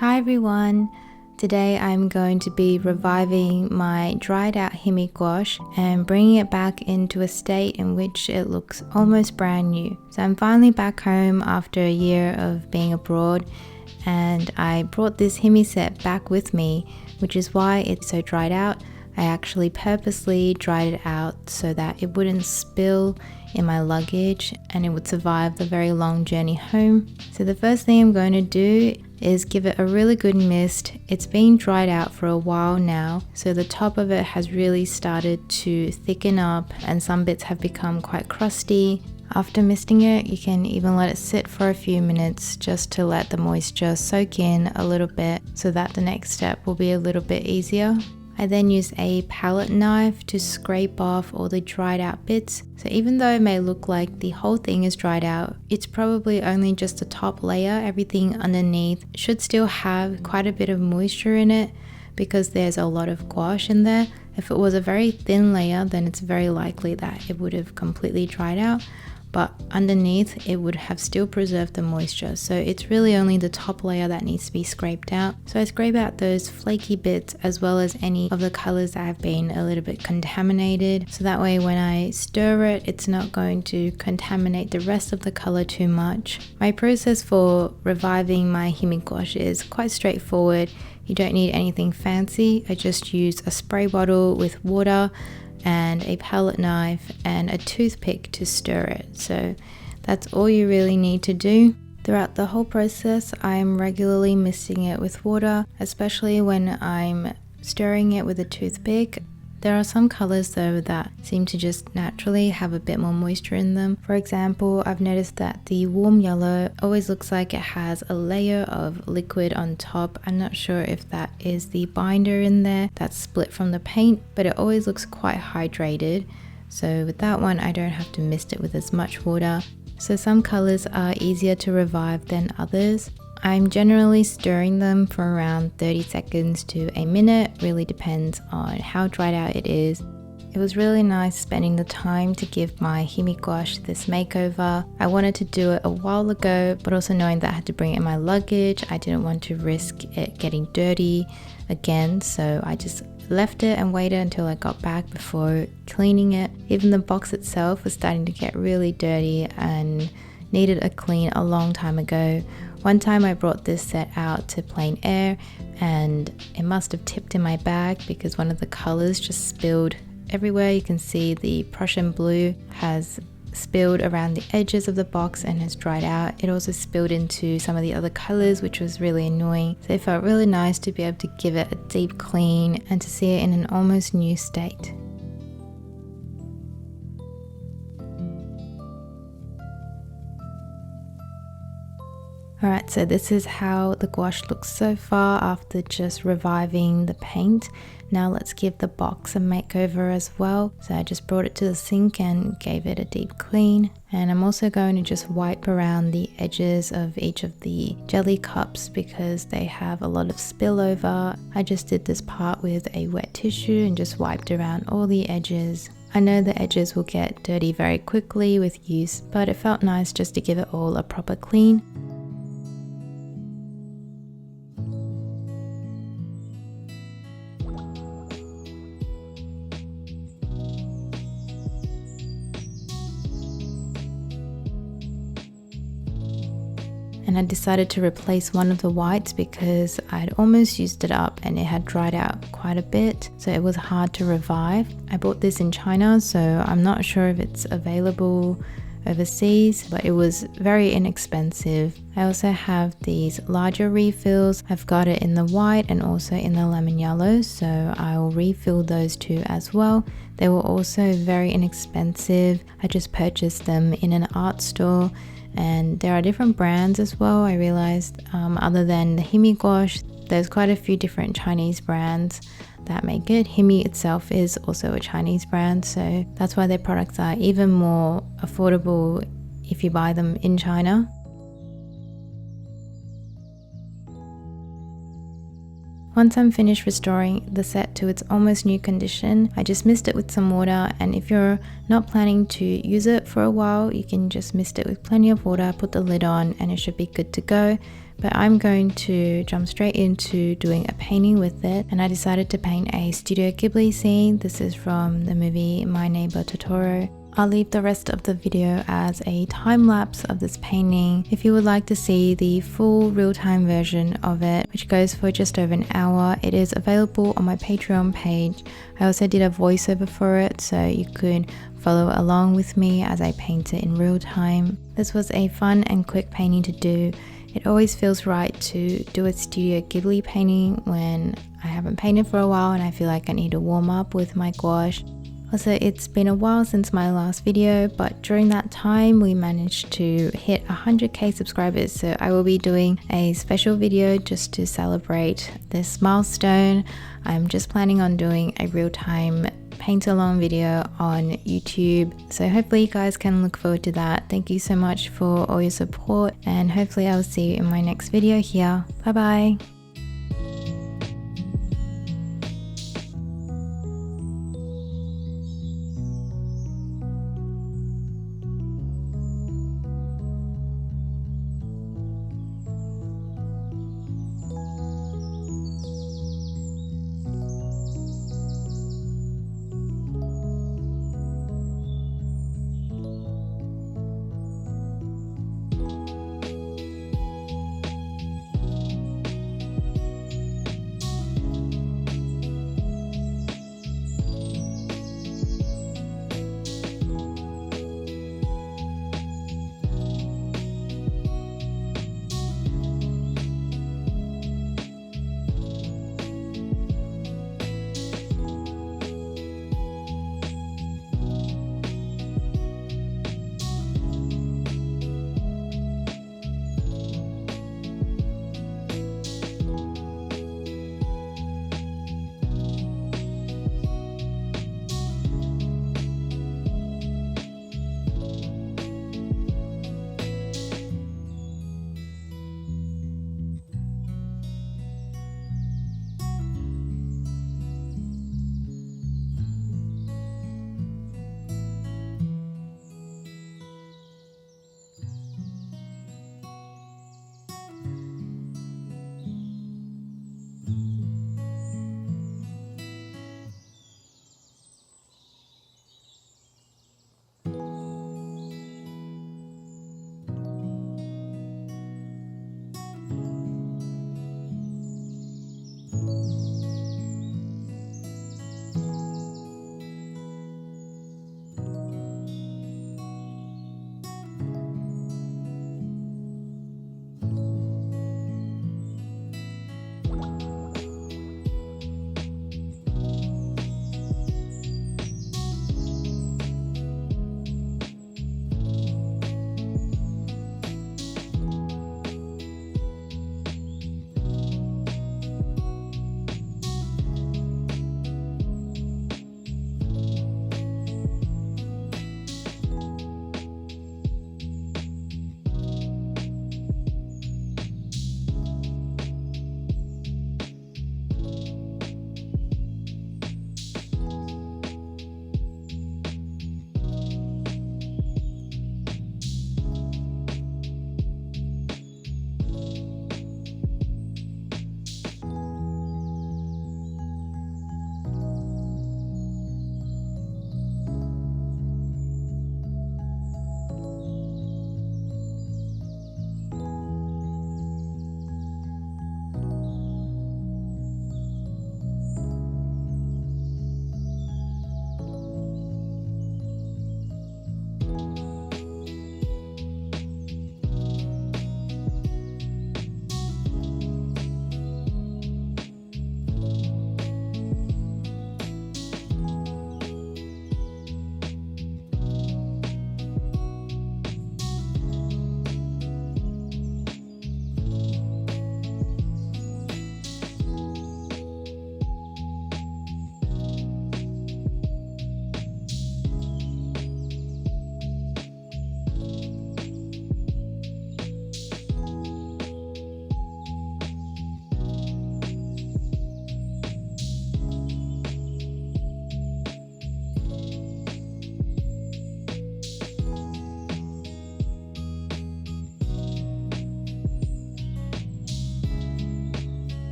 Hi everyone! Today I'm going to be reviving my dried out Himi Gouache and bringing it back into a state in which it looks almost brand new. So I'm finally back home after a year of being abroad, and I brought this Himi set back with me, which is why it's so dried out. I actually purposely dried it out so that it wouldn't spill in my luggage and it would survive the very long journey home. So the first thing I'm going to do is give it a really good mist. It's been dried out for a while now, so the top of it has really started to thicken up and some bits have become quite crusty. After misting it, you can even let it sit for a few minutes just to let the moisture soak in a little bit so that the next step will be a little bit easier. I then use a palette knife to scrape off all the dried out bits. So even though it may look like the whole thing is dried out, it's probably only just the top layer. Everything underneath should still have quite a bit of moisture in it because there's a lot of gouache in there. If it was a very thin layer, then it's very likely that it would have completely dried out, but underneath it would have still preserved the moisture. So it's really only the top layer that needs to be scraped out. So I scrape out those flaky bits as well as any of the colors that have been a little bit contaminated. So that way when I stir it, it's not going to contaminate the rest of the color too much. My process for reviving my Himi Gouache is quite straightforward. You don't need anything fancy. I just use a spray bottle with water and a palette knife and a toothpick to stir it. So that's all you really need to do. Throughout the whole process, I'm regularly misting it with water, especially when I'm stirring it with a toothpick. There are some colors though that seem to just naturally have a bit more moisture in them. For example, I've noticed that the warm yellow always looks like it has a layer of liquid on top. I'm not sure if that is the binder in there that's split from the paint, but it always looks quite hydrated. So with that one, I don't have to mist it with as much water. So some colors are easier to revive than others. I'm generally stirring them for around 30 seconds to a minute, really depends on how dried out it is. It was really nice spending the time to give my Himi Gouache this makeover. I wanted to do it a while ago, but also knowing that I had to bring it in my luggage, I didn't want to risk it getting dirty again, so I just left it and waited until I got back before cleaning it. Even the box itself was starting to get really dirty and needed a clean a long time ago. One time I brought this set out to plein air and it must have tipped in my bag because one of the colors just spilled everywhere. You can see the Prussian blue has spilled around the edges of the box and has dried out. It also spilled into some of the other colors, which was really annoying. So it felt really nice to be able to give it a deep clean and to see it in an almost new state. Alright, so this is how the gouache looks so far after just reviving the paint. Now let's give the box a makeover as well. So I just brought it to the sink and gave it a deep clean. And I'm also going to just wipe around the edges of each of the jelly cups because they have a lot of spillover. I just did this part with a wet tissue and just wiped around all the edges. I know the edges will get dirty very quickly with use, but it felt nice just to give it all a proper clean. And I decided to replace one of the whites because I'd almost used it up and it had dried out quite a bit, so it was hard to revive. I bought this in China, so I'm not sure if it's available overseas, but it was very inexpensive. I also have these larger refills. I've got it in the white and also in the lemon yellow, so I'll refill those two as well. They were also very inexpensive. I just purchased them in an art store. And there are different brands as well. I realized other than the Himi Gouache, there's quite a few different Chinese brands that make it. Himi itself is also a Chinese brand, so that's why their products are even more affordable if you buy them in China. Once I'm finished restoring the set to its almost new condition, I just mist it with some water, and if you're not planning to use it for a while, you can just mist it with plenty of water, put the lid on, and it should be good to go. But I'm going to jump straight into doing a painting with it, and I decided to paint a Studio Ghibli scene. This is from the movie My Neighbor Totoro. I'll leave the rest of the video as a time lapse of this painting if you would like to see the full real-time version of it, which goes for just over an hour. It is available on my Patreon page. I also did a voiceover for it, so you could follow along with me as I paint it in real time. This was a fun and quick painting to do. It always feels right to do a Studio Ghibli painting when I haven't painted for a while and I feel like I need to warm up with my gouache. Also, it's been a while since my last video, but during that time we managed to hit 100k subscribers, so I will be doing a special video just to celebrate this milestone. I'm just planning on doing a real-time paint along video on YouTube, so hopefully you guys can look forward to that. Thank you so much for all your support, and hopefully I'll see you in my next video here. Bye bye.